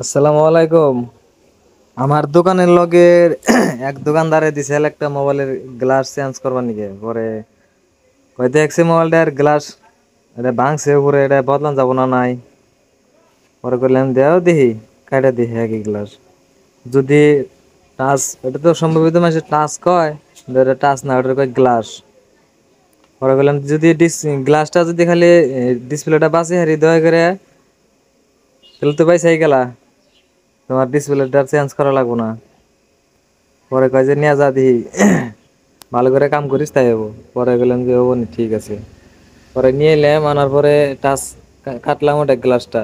আসসালামু আলাইকুম। আমার দোকানের লগে এক দোকানদারে দিছিল একটা মোবাইলের গ্লাস চেঞ্জ করবার নিকে। পরে কই দেখছি মোবাইলটার গ্লাস এটা ভাঙছে, উপরে এটা বদলান যাব না নাই। পরে করলাম দেও দেখি, কাইটা দেখি একই গ্লাস যদি টাচ, এটা তো সম্ভবত মাসে টাচ কয়, কিন্তু এটা টাচ না, ওটা কয় গ্লাস। পরে বললাম যদি গ্লাসটা যদি খালি ডিসপ্লেটা বাঁচে হারি দয়া করে, তাহলে তো পাইছাই গেলা, তোমার ডিসপ্লেটা চেঞ্জ করা লাগবো না। পরে কয় যে নিয়ে যা দিহি, ভালো করে কাম করিস তাই হবো। পরে গেলাম যে হবো নি, ঠিক আছে। পরে নিয়ে এলাম, আনার পরে টাচ কাটলাম ওটা গ্লাসটা,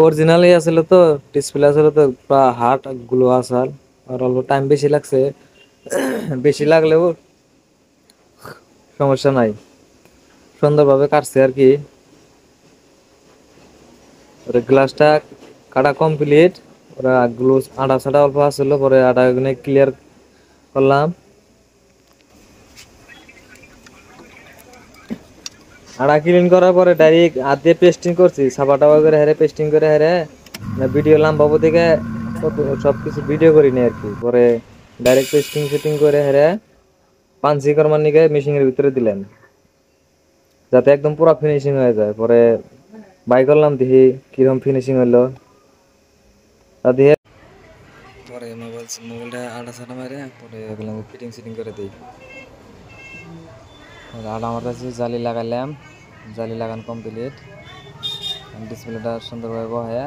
অরিজিনালই আসলে তো, ডিসপ্লে আসলে তো পুরা হার্ড গুলো আসাল। আর অল্প টাইম বেশি লাগছে, বেশি লাগলেও সমস্যা নাই, সুন্দরভাবে কাটছে আর কি। ওরে গ্লাসটা কাটা কমপ্লিট। ওরা গ্লু আটা সাটা অল্প আসছিল, পরে আটা ক্লিয়ার করলাম। আড়া ক্লিন করার পরে ডাইরেক্ট হাত দিয়ে পেস্টিং করছি, সাবা টাবা করে হেরে পেস্টিং করে হেরে ভিডিও লাম্বাবো থেকে সবকিছু ভিডিও করিনি আর কি। পরে ডাইরেক্ট পেস্টিং সেটিং করে হেরে পাঞ্চি করবার নিকে মেশিনের ভিতরে দিলেন, যাতে একদম পুরো ফিনিশিং হয়ে যায়। পরে বাই করলাম, দেখি কিরকম ফিনিশিং হইলো তা দিয়ে। পরে মোবাইলটা আটা সাটা মারে পরে ফিটিং সিটিং করে দিই। আটা আমার কাছে জালি লাগাইলাম, জালি লাগানো কমপ্লিট, ডিসপ্লেটা সুন্দরভাবে বহে।